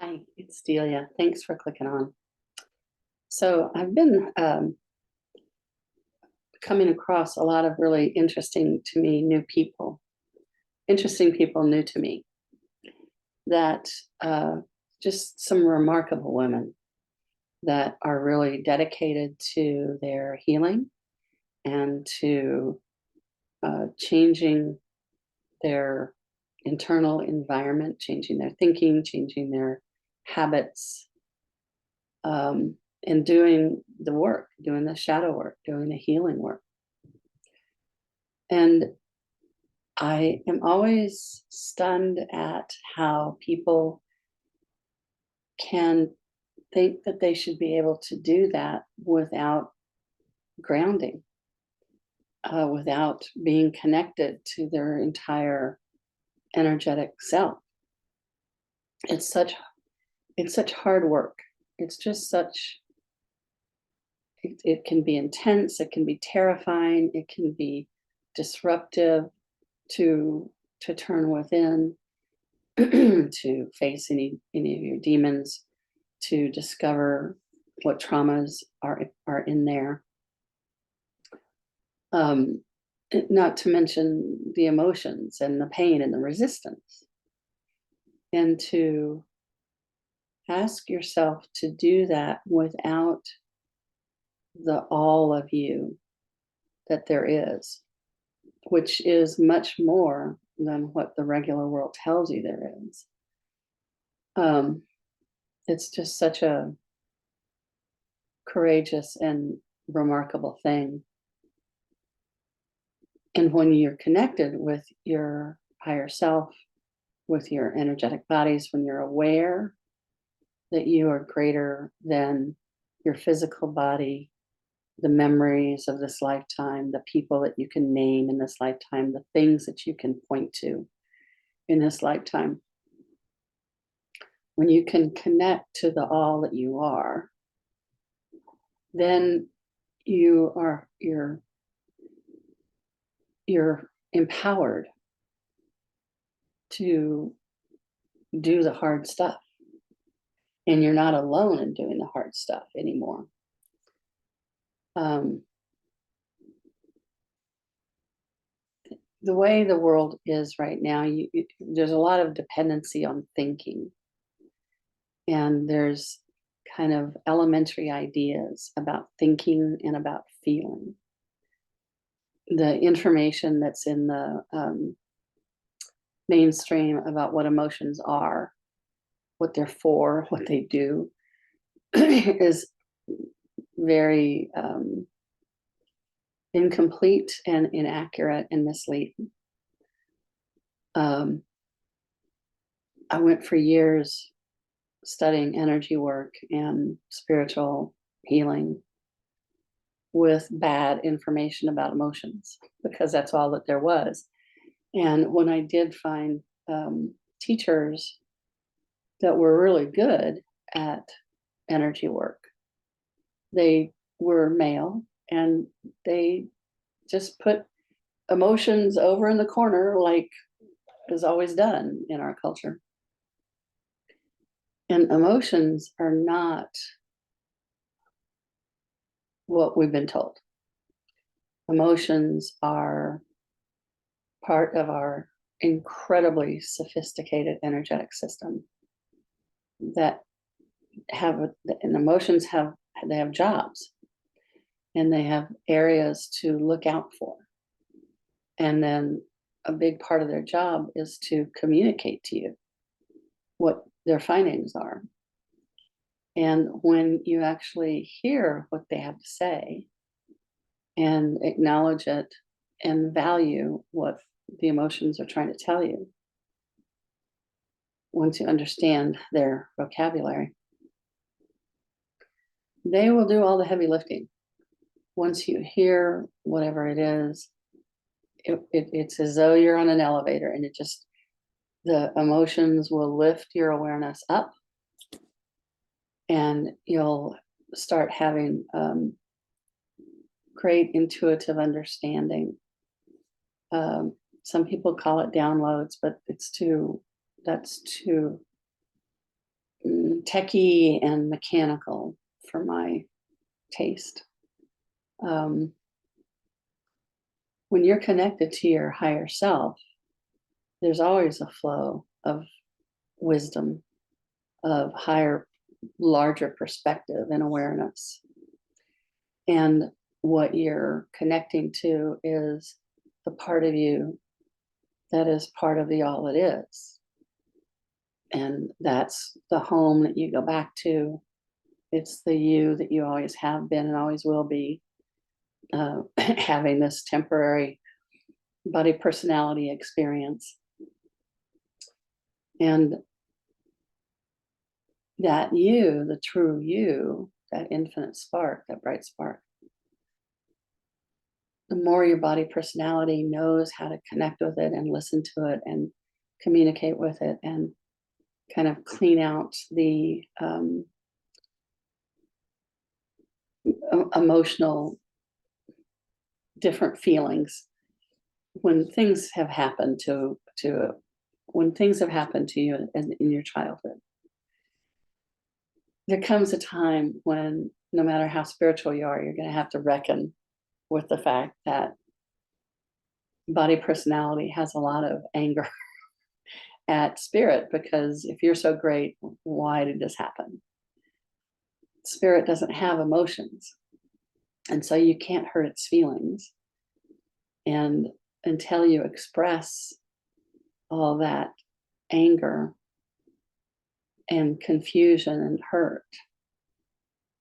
Hi, it's Delia. Thanks for clicking on. So I've been coming across a lot of really interesting to me new people, interesting people new to me that just some remarkable women that are really dedicated to their healing and to changing their internal environment, changing their thinking, changing their habits, and doing the work, doing the shadow work, doing the healing work. And I am always stunned at how people can think that they should be able to do that without grounding, without being connected to their entire energetic self. It's such it's such hard work. It's just such it can be intense, it can be terrifying, it can be disruptive to turn within, to face any of your demons, to discover what traumas are in there. Not to mention the emotions and the pain and the resistance. And to ask yourself to do that without the all of you that there is, which is much more than what the regular world tells you there is. It's just such a courageous and remarkable thing. And when you're connected with your higher self, with your energetic bodies, when you're aware that you are greater than your physical body, the memories of this lifetime, the people that you can name in this lifetime, the things that you can point to in this lifetime. When you can connect to the all that you are, then you're empowered to do the hard stuff. And you're not alone in doing the hard stuff anymore. The way the world is right now, there's a lot of dependency on thinking. And there's kind of elementary ideas about thinking and about feeling. The information that's in the mainstream about what emotions are, what they're for, what they do, is very incomplete and inaccurate and misleading. I went for years studying energy work and spiritual healing with bad information about emotions, because that's all that there was. And when I did find teachers that were really good at energy work, they were male and they just put emotions over in the corner, like is always done in our culture. And emotions are not what we've been told. Emotions are part of our incredibly sophisticated energetic system that and emotions have jobs, and they have areas to look out for. And then a big part of their job is to communicate to you what their findings are. And when you actually hear what they have to say and acknowledge it and value what the emotions are trying to tell you, once you understand their vocabulary, they will do all the heavy lifting. Once you hear whatever it is, it's as though you're on an elevator, and the emotions will lift your awareness up, and you'll start having great intuitive understanding. Some people call it downloads, but that's too techie and mechanical for my taste. When you're connected to your higher self, there's always a flow of wisdom, of higher, larger perspective and awareness. And what you're connecting to is the part of you that is part of the all it is. And that's the home that you go back to. It's the you that you always have been and always will be, having this temporary body personality experience. And that you, the true you, that infinite spark, that bright spark, the more your body personality knows how to connect with it and listen to it and communicate with it and kind of clean out the emotional different feelings when things have happened when things have happened to you in your childhood. There comes a time when, no matter how spiritual you are, you're going to have to reckon with the fact that body personality has a lot of anger at spirit, because if you're so great, why did this happen? Spirit doesn't have emotions, and so you can't hurt its feelings. And until you express all that anger and confusion and hurt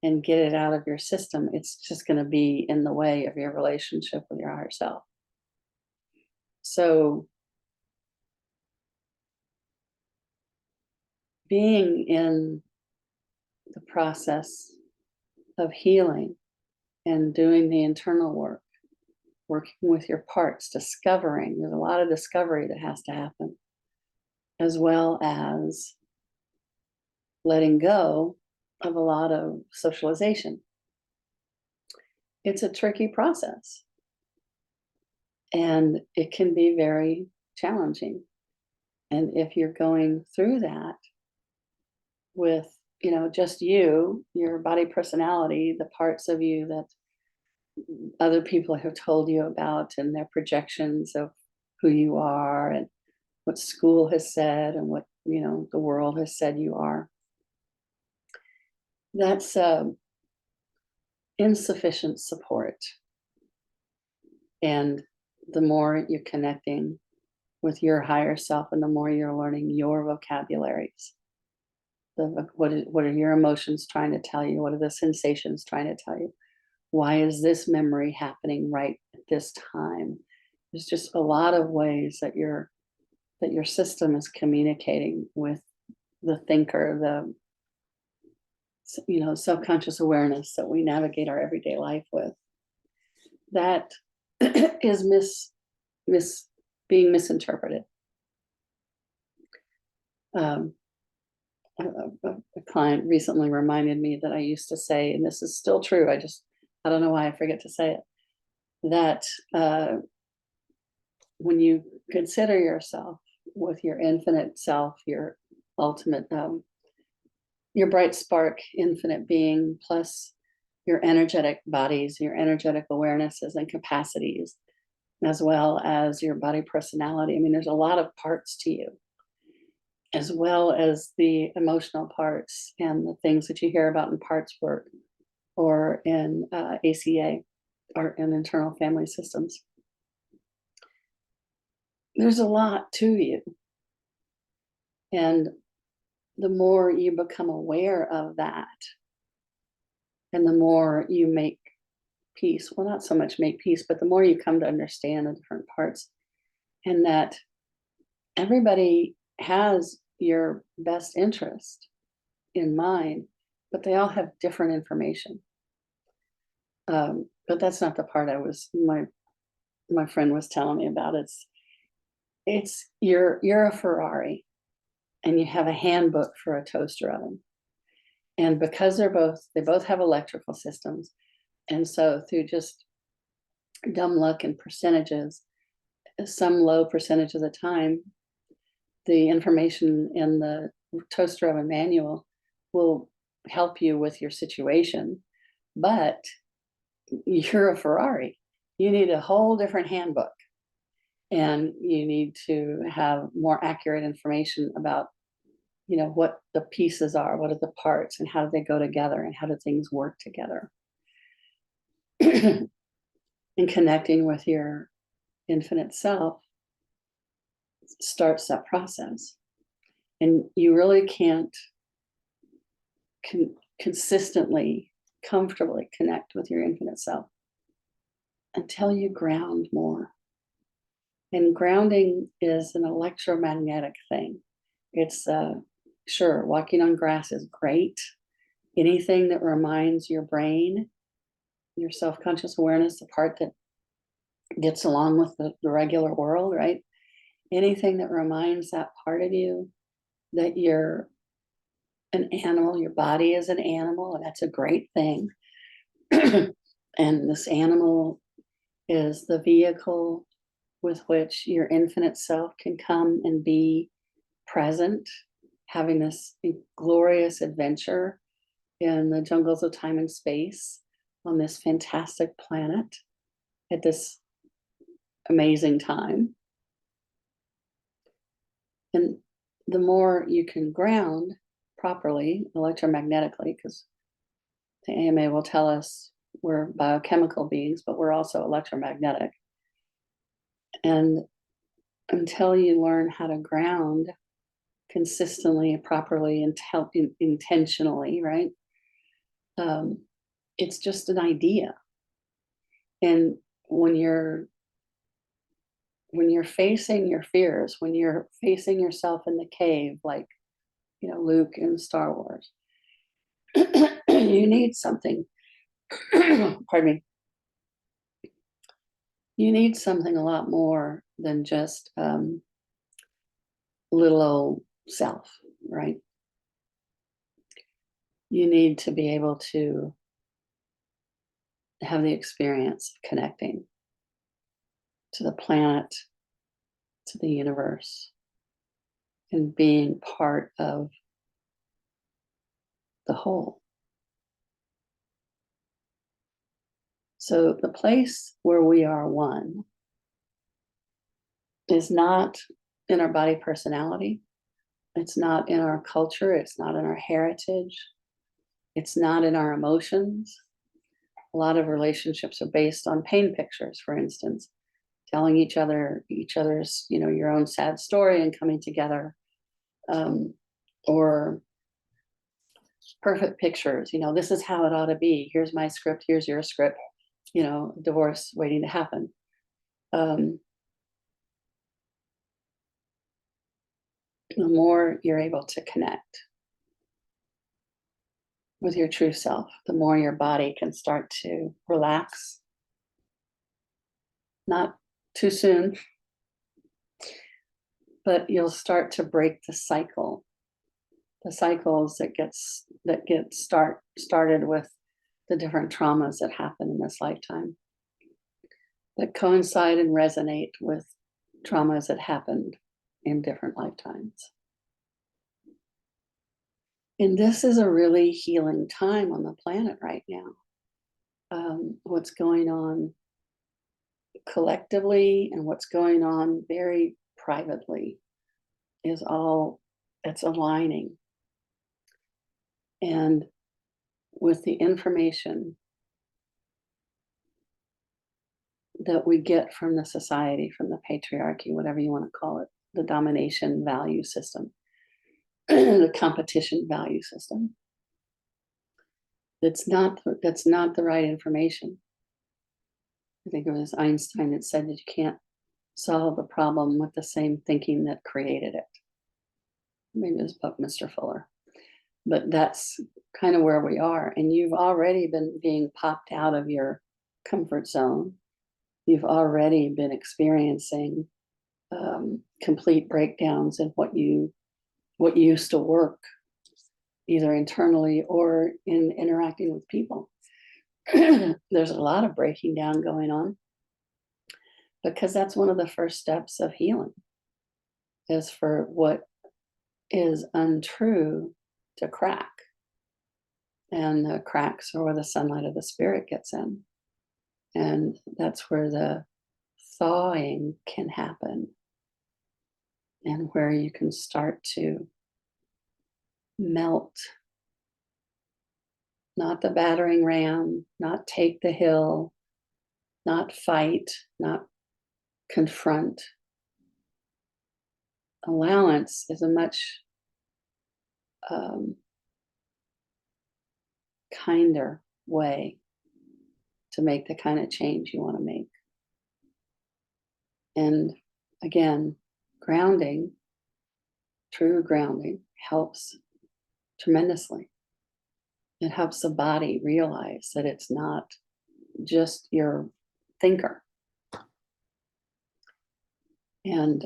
and get it out of your system, it's just going to be in the way of your relationship with your higher self. So being in the process of healing and doing the internal work, working with your parts, discovering, there's a lot of discovery that has to happen, as well as letting go of a lot of socialization. It's a tricky process, and it can be very challenging. And if you're going through that with, just you, your body personality, the parts of you that other people have told you about and their projections of who you are and what school has said and what, the world has said you are, that's insufficient support. And the more you're connecting with your higher self and the more you're learning your vocabularies, what are your emotions trying to tell you? What are the sensations trying to tell you? Why is this memory happening right at this time? There's just a lot of ways that your system is communicating with the thinker, the subconscious awareness that we navigate our everyday life with. That is being misinterpreted. A client recently reminded me that I used to say, and this is still true, I don't know why I forget to say it, that when you consider yourself with your infinite self, your ultimate, your bright spark, infinite being, plus your energetic bodies, your energetic awarenesses and capacities, as well as your body personality. I mean, there's a lot of parts to you, as well as the emotional parts and the things that you hear about in parts work or in ACA or in internal family systems. There's a lot to you. And the more you become aware of that, and the more you make peace, well, not so much make peace, but the more you come to understand the different parts, and that everybody has your best interest in mind, but they all have different information. But that's not the part my friend was telling me about. It's you're a Ferrari and you have a handbook for a toaster oven. And because they both have electrical systems. And so through just dumb luck and percentages, some low percentage of the time, the information in the toaster oven manual will help you with your situation, but you're a Ferrari. You need a whole different handbook, and you need to have more accurate information about, what the pieces are, what are the parts, and how do they go together, and how do things work together. And connecting with your infinite self starts that process. And you really can't consistently, comfortably connect with your infinite self until you ground more. And grounding is an electromagnetic thing. It's sure, walking on grass is great. Anything that reminds your brain, your self-conscious awareness, the part that gets along with the regular world, right? Anything that reminds that part of you that you're an animal, your body is an animal, and that's a great thing. And this animal is the vehicle with which your infinite self can come and be present, having this glorious adventure in the jungles of time and space on this fantastic planet at this amazing time. And the more you can ground properly electromagnetically, because the AMA will tell us we're biochemical beings, but we're also electromagnetic. And until you learn how to ground consistently, properly, and intentionally, right? It's just an idea. And when you're facing your fears, when you're facing yourself in the cave, like Luke in Star Wars, you need something. Pardon me. You need something a lot more than just little old self, right? You need to be able to have the experience of connecting to the planet, to the universe, and being part of the whole. So the place where we are one is not in our body personality. It's not in our culture. It's not in our heritage. It's not in our emotions. A lot of relationships are based on pain pictures, for instance, telling each other's, your own sad story and coming together, or perfect pictures. This is how it ought to be. Here's my script. Here's your script. Divorce waiting to happen. The more you're able to connect with your true self, the more your body can start to relax. Not too soon, but you'll start to break the cycles that get started with the different traumas that happen in this lifetime, that coincide and resonate with traumas that happened in different lifetimes. And this is a really healing time on the planet right now. What's going on collectively and what's going on very privately is all, it's aligning. And with the information that we get from the society, from the patriarchy, whatever you want to call it, the domination value system, the competition value system, that's not the right information. I think it was Einstein that said that you can't solve a problem with the same thinking that created it. Maybe it was Buckminster Fuller. But that's kind of where we are. And you've already been being popped out of your comfort zone. You've already been experiencing complete breakdowns in what used to work, either internally or in interacting with people. There's a lot of breaking down going on, because that's one of the first steps of healing, is for what is untrue to crack. and the cracks are where the sunlight of the spirit gets in. And that's where the thawing can happen, and where you can start to melt, not the battering ram, not take the hill, not fight, not confront. Allowance is a much kinder way to make the kind of change you want to make. And again, grounding, true grounding, helps tremendously. It helps the body realize that it's not just your thinker. And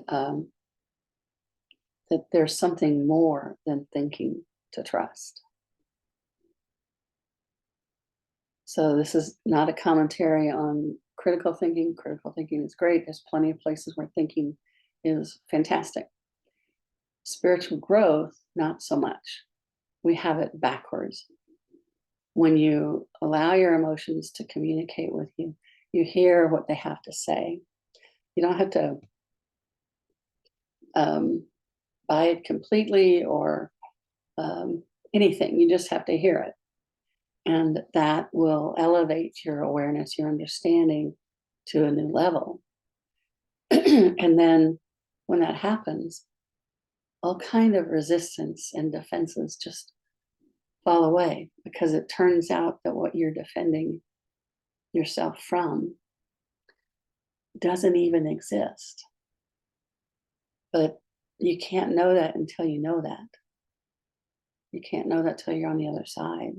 that there's something more than thinking to trust. So this is not a commentary on critical thinking. Critical thinking is great. There's plenty of places where thinking is fantastic. Spiritual growth, not so much. We have it backwards. When you allow your emotions to communicate with you, you hear what they have to say. You don't have to buy it completely or anything. You just have to hear it. And that will elevate your awareness, your understanding to a new level. And then when that happens, all kind of resistance and defenses just fall away, because it turns out that what you're defending yourself from doesn't even exist. But you can't know that until you know that. You can't know that till you're on the other side.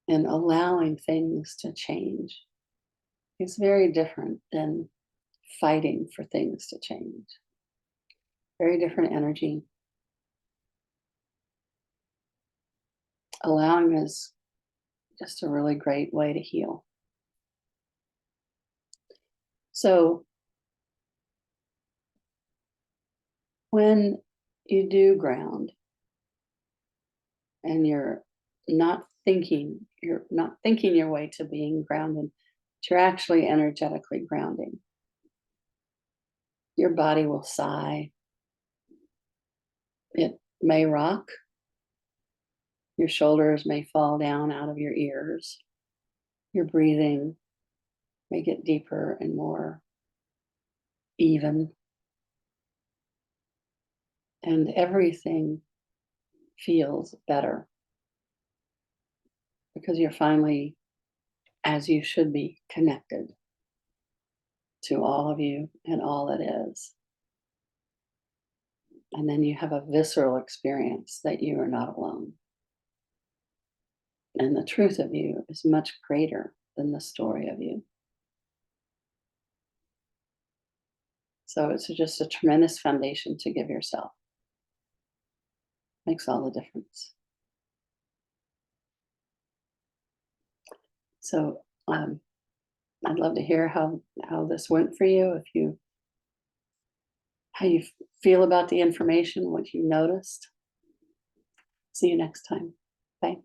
And allowing things to change is very different than fighting for things to change. Very different energy. Allowing is just a really great way to heal. So when you do ground and you're not thinking your way to being grounded, but you're actually energetically grounding, your body will sigh. It may rock. Your shoulders may fall down out of your ears. Your breathing may get deeper and more even. And everything feels better, because you're finally, as you should be, connected to all of you and all that is. And then you have a visceral experience that you are not alone. And the truth of you is much greater than the story of you. So it's just a tremendous foundation to give yourself. Makes all the difference. So I'd love to hear how this went for you, how you feel about the information, what you noticed. See you next time. Bye.